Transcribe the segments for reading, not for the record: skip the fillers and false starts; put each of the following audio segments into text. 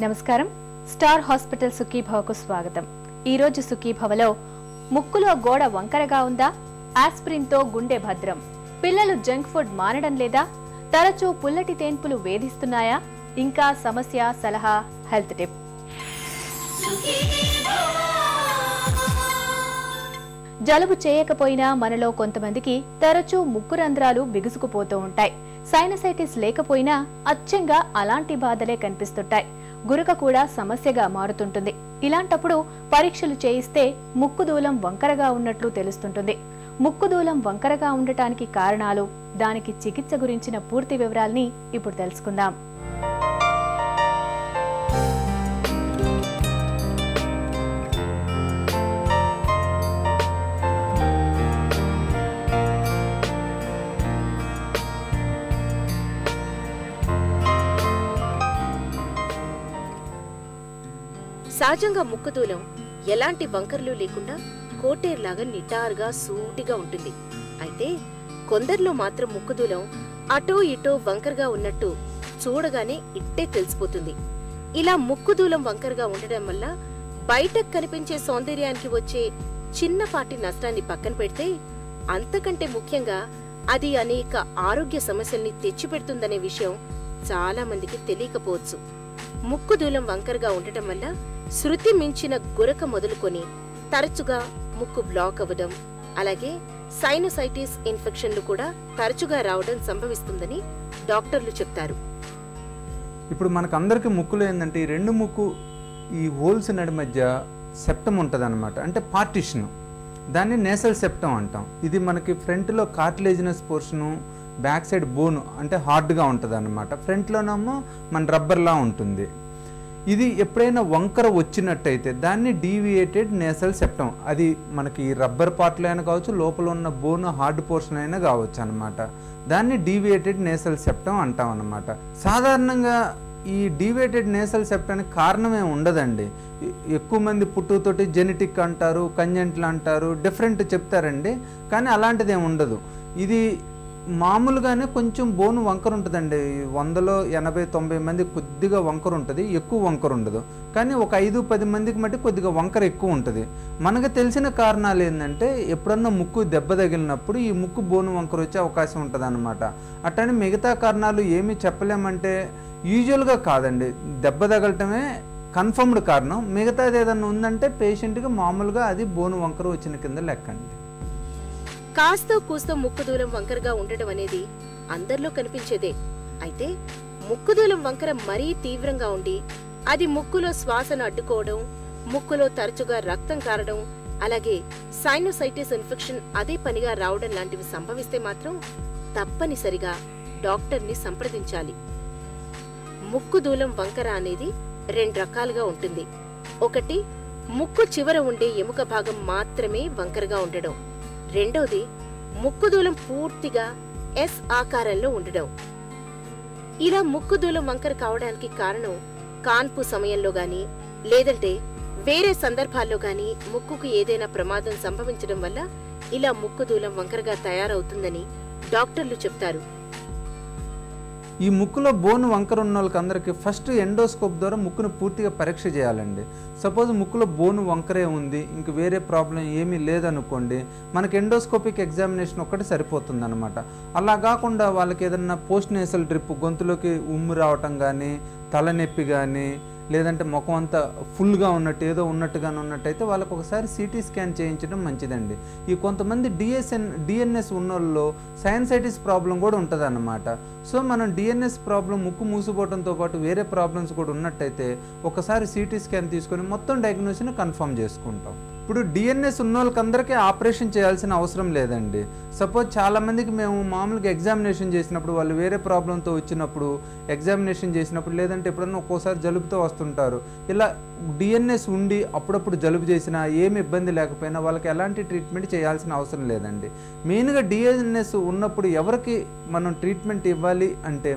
నమస్కారం star hospital సుఖీభవకు స్వాగతం। ఈ రోజు సుఖీభవలో ముక్కులో గోడ వంకరగా ఉందా, ఆస్పిరిన్ తో గుండె భద్రం, పిల్లలు జంక్ ఫుడ్ మానడం లేదా, తరచూ పుల్లటి తేన్పులు వేధిస్తున్నాయా, ఇంకా సమస్య సలహా హెల్త్ టిప్। జలుబు చేయకపోయినా మనలో కొంతమందికి తరచూ ముక్కు రంధ్రాలు బిగుసుకుపోతూ ఉంటాయి। సైనసైటిస్ లేకపోయినా అచ్చంగా అలాంటి బాధలే కనిపిస్తుంటాయి। గురక కూడా సమస్యగా మారుతుంటుంది। ఇలాంటప్పుడు పరీక్షలు చేయిస్తే ముక్కుదూలం వంకరగా ఉన్నట్లు తెలుస్తుంటుంది। ముక్కుదూలం వంకరగా ఉండటానికి కారణాలు, దానికి చికిత్స గురించిన పూర్తి వివరాల్ని ఇప్పుడు తెలుసుకుందాం। సహజంగా ముక్కుదూలం ఎలాంటి వంకర్లు లేకుండా కోటేరులాగా నిటారుగా సూటిగా ఉంటుంది। అయితే కొందరిలో మాత్రం ముక్కుదూలం అటో ఇటో వంకరగా ఉన్నట్టు చూడగానే ఇట్టే తెలిసిపోతుంది। ఇలా ముక్కుదూలం వంకరగా ఉండడం వల్ల బయటకు కనిపించే సౌందర్యానికి వచ్చే చిన్నపాటి నష్టాన్ని పక్కన పెడితే, అంతకంటే ముఖ్యంగా అది అనేక ఆరోగ్య సమస్యల్ని తెచ్చిపెడుతుందనే విషయం చాలా మందికి తెలియకపోవచ్చు। ముక్కుదూలం వంకరగా ఉండటం వల్ల శృతి మించిన గురక మొదలుకొని తరచుగా ముక్కు బ్లాక్ అవ్వడం, అలాగే సైనసైటిస్ ఇన్ఫెక్షన్లు కూడా తరచుగా రావడం సంభవిస్తుందని డాక్టర్లు చెప్తారు। ఇప్పుడు మనకందరికి ముక్కులో ఏంటంటే ఈ రెండు ముక్కు ఈ హోల్స్ నడి మధ్య సెప్టమ్ ఉంటుంది అనమాట, అంటే పార్టిషన్, దాన్ని నేసల్ సెప్టమ్ అంటాం। ఇది మనకి ఫ్రంట్లో cartilaginous portion, back side bone అంటే హార్డ్గా ఉంటుంది అనమాట, ఫ్రంట్లోనేమో మన రబ్బర్లా ఉంటుంది। ఇది ఎప్పుడైనా వంకర వచ్చినట్టయితే దాన్ని డీవియేటెడ్ నేసల్ సెప్టమ్, అది మనకి రబ్బర్ పార్ట్లో అయినా కావచ్చు, లోపల ఉన్న బోన్ హార్డ్ పోర్షన్ అయినా కావచ్చు అనమాట, దాన్ని డీవియేటెడ్ నేసల్ సెప్టమ్ అంటాం అనమాట। సాధారణంగా ఈ డీవియేటెడ్ నేసల్ సెప్టానికి కారణమే ఉండదండి। ఎక్కువ మంది పుట్టుతోటి జెనెటిక్ అంటారు, కంజెంట్లు అంటారు, డిఫరెంట్ చెప్తారండి, కానీ అలాంటిది ఏమి ఉండదు। ఇది మామూలుగానే కొంచెం బోను వంకర ఉంటుందండి, 100లో 80-90 మంది కొద్దిగా వంకర ఉంటుంది, ఎక్కువ వంకర ఉండదు, కానీ ఒక 5-10 మందికి మట్టి కొద్దిగా వంకర ఎక్కువ ఉంటుంది। మనకు తెలిసిన కారణాలు ఏంటంటే ఎప్పుడన్నా ముక్కు దెబ్బ తగిలినప్పుడు ఈ ముక్కు బోను వంకర వచ్చే అవకాశం ఉంటుంది అనమాట। అట్టని మిగతా కారణాలు ఏమీ చెప్పలేమంటే యూజువల్గా కాదండి, దెబ్బ తగలటమే కన్ఫర్మ్డ్ కారణం, మిగతాది ఏదన్నా ఉందంటే పేషెంట్కి మామూలుగా అది బోను వంకర వచ్చిన కింద లెక్కండి। కాస్తో కూస్తో ముక్కుదూలం వంకరగా ఉండడం అనేది అందరిలో కనిపించేదే। అయితే ముక్కుదూలం వంకర మరీ తీవ్రంగా ఉండి అది ముక్కులో శ్వాసను అడ్డుకోవడం, ముక్కులో తరచుగా రక్తం కారడం, అలాగే సైనోసైటిస్ ఇన్ఫెక్షన్ అదే పనిగా రావడం లాంటివి సంభవిస్తే మాత్రం తప్పనిసరిగా డాక్టర్ని సంప్రదించాలి। ముక్కుదూలం వంకర అనేది 2 రకాలుగా ఉంటుంది। ఒకటి, ముక్కు చివర ఉండే ఎముక భాగం మాత్రమే వంకరగా ఉండడం। రెండోది, ముక్కుదూలం పూర్తిగా ఎస్ ఆకారంలో ఉండడం। ఇలా ముక్కుదూలం వంకర కావడానికి కారణం కాన్పు సమయంలో గాని, లేదంటే వేరే సందర్భాల్లో గాని ముక్కుకు ఏదైనా ప్రమాదం సంభవించడం వల్ల ఇలా ముక్కుదూలం వంకరగా తయారవుతుందని డాక్టర్లు చెప్తారు। ఈ ముక్కులో బోన్ వంకర ఉన్న వాళ్ళకి అందరికీ ఫస్ట్ ఎండోస్కోప్ ద్వారా ముక్కును పూర్తిగా పరీక్ష చేయాలండి। సపోజ్ ముక్కులో బోన్ వంకరే ఉంది, ఇంక వేరే ప్రాబ్లం ఏమీ లేదనుకోండి, మనకి ఎండోస్కోపిక్ ఎగ్జామినేషన్ ఒక్కటి సరిపోతుంది అనమాట। అలా కాకుండా వాళ్ళకి ఏదన్నా పోస్ట్ నేసల్ డ్రిప్, గొంతులోకి ఉమ్ము రావటం కానీ, తలనొప్పి కానీ, లేదంటే ముఖం అంతా ఫుల్గా ఉన్నట్టు ఏదో ఉన్నట్టుగానే ఉన్నట్టయితే వాళ్ళకు ఒకసారి సిటీ స్కాన్ చేయించడం మంచిదండి। ఈ కొంతమంది డిఎన్ఎస్ ఉన్నోళ్ళలో సైనసైటిస్ ప్రాబ్లం కూడా ఉంటుంది అన్నమాట। సో మనం డిఎన్ఎస్ ప్రాబ్లం ముక్కు మూసిపోవడంతో పాటు వేరే ప్రాబ్లమ్స్ కూడా ఉన్నట్టయితే ఒకసారి సిటీ స్కాన్ తీసుకొని మొత్తం డయాగ్నోసిస్ని కన్ఫర్మ్ చేసుకుంటాం। ఇప్పుడు డిఎన్ఎస్ ఉన్న వాళ్ళకందరికీ ఆపరేషన్ చేయాల్సిన అవసరం లేదండి। సపోజ్ చాలామందికి మేము మామూలుగా ఎగ్జామినేషన్ చేసినప్పుడు వాళ్ళు వేరే ప్రాబ్లంతో వచ్చినప్పుడు ఎగ్జామినేషన్ చేసినప్పుడు, లేదంటే ఎప్పుడన్నా ఒక్కోసారి జలుబుతో వస్తుంటారు, ఇలా డిఎన్ఎస్ ఉండి అప్పుడప్పుడు జలుబు చేసినా ఏమి ఇబ్బంది లేకపోయినా వాళ్ళకి ఎలాంటి ట్రీట్మెంట్ చేయాల్సిన అవసరం లేదండి। మెయిన్గా డిఎన్ఎస్ ఉన్నప్పుడు ఎవరికి మనం ట్రీట్మెంట్ ఇవ్వాలి అంటే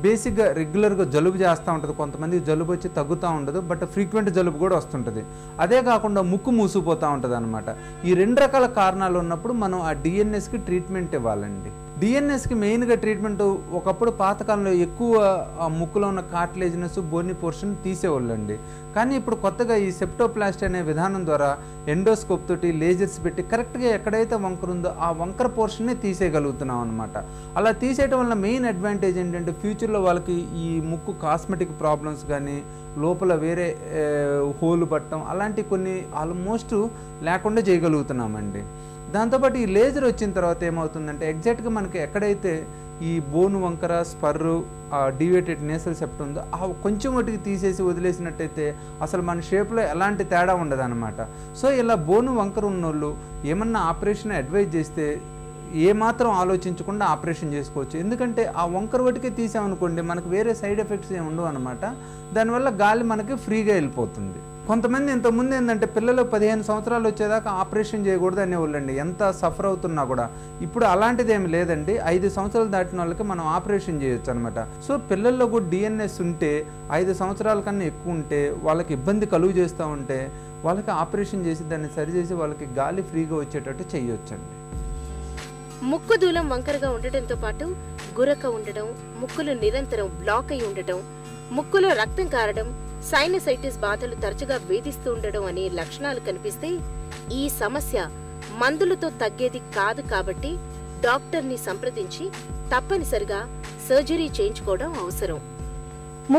బేసిక్గా రెగ్యులర్గా జలుబు చేస్తూ ఉంటుంది, కొంతమందికి జలుబు వచ్చి తగ్గుతూ ఉండదు, బట్ ఫ్రీక్వెంట్ జలుబు కూడా వస్తుంటుంది, అదే కాకుండా ముక్కు మూసిపోతూ ఉంటుంది అనమాట। ఈ 2 రకాల కారణాలు ఉన్నప్పుడు మనం ఆ డిఎన్ఎస్కి ట్రీట్మెంట్ ఇవ్వాలండి। డిఎన్ఎస్కి మెయిన్గా ట్రీట్మెంట్ ఒకప్పుడు పాతకాలంలో ఎక్కువ ముక్కులో ఉన్న కార్టిలేజినస్ బోని పోర్షన్ తీసేవాళ్ళండి. కానీ ఇప్పుడు కొత్తగా ఈ సెప్టోప్లాస్టీ అనే విధానం ద్వారా ఎండోస్కోప్ తోటి లేజర్స్ పెట్టి కరెక్ట్గా ఎక్కడైతే వంకర ఉందో ఆ వంకర పోర్షన్ని తీసేయగలుగుతున్నాం అనమాట. అలా తీసేయటం వల్ల మెయిన్ అడ్వాంటేజ్ ఏంటంటే ఫ్యూచర్లో వాళ్ళకి ఈ ముక్కు కాస్మెటిక్ ప్రాబ్లమ్స్ కానీ లోపల వేరే హోల్ పట్టడం అలాంటి కొన్ని ఆల్మోస్ట్ లేకుండా చేయగలుగుతున్నామండి. దాంతోపాటు ఈ లేజర్ వచ్చిన తర్వాత ఏమవుతుందంటే ఎగ్జాక్ట్గా మనకి ఎక్కడైతే ఈ బోను వంకర స్పర్రు డివేటెడ్ నేసల్ సెప్ట్ ఉందో ఆ కొంచెం వాటికి తీసేసి వదిలేసినట్టయితే అసలు మన షేప్లో ఎలాంటి తేడా ఉండదు అనమాట. సో ఇలా బోను వంకర ఉన్నోళ్ళు ఏమన్నా ఆపరేషన్ అడ్వైజ్ చేస్తే ఏమాత్రం ఆలోచించకుండా ఆపరేషన్ చేసుకోవచ్చు. ఎందుకంటే ఆ వంకర వాటికే తీసామనుకోండి మనకు వేరే సైడ్ ఎఫెక్ట్స్ ఏమి ఉండవు అనమాట. దానివల్ల గాలి మనకి ఫ్రీగా వెళ్ళిపోతుంది. కొంతమంది ఇంతకుముందు ఏంటంటే పిల్లలు 15 సంవత్సరాలు వచ్చేదాకా ఆపరేషన్ చేయకూడదు అనేవాళ్ళండి, ఎంత సఫర్ అవుతున్నా కూడా. ఇప్పుడు అలాంటిది ఏమి లేదండి, 5 సంవత్సరాలు దాటిన వాళ్ళకి మనం ఆపరేషన్ చేయొచ్చు అనమాట. సో పిల్లల్లో కూడా డిఎన్ఎస్ ఉంటే 5 సంవత్సరాల కన్నా ఎక్కువ ఉంటే వాళ్ళకి ఇబ్బంది కలుగు చేస్తూ ఉంటే వాళ్ళకి ఆపరేషన్ చేసి దాన్ని సరిచేసి వాళ్ళకి గాలి ఫ్రీగా వచ్చేటట్టు చేయొచ్చండి. ముక్కు దూలం వంకరగా ఉండటంతో పాటు గురక ఉండడం, ముక్కులు నిరంతరం బ్లాక్ అయి ఉండటం, ముక్కులో రక్తం కారడం, సైనసైటిస్ బాధలు తరచుగా వేధిస్తూ ఉండడం అనే లక్షణాలు కనిపిస్తే ఈ సమస్య మందులతో తగ్గేది కాదు. కాబట్టి డాక్టర్ని సంప్రదించి తప్పనిసరిగా సర్జరీ చేయించుకోవడం అవసరం.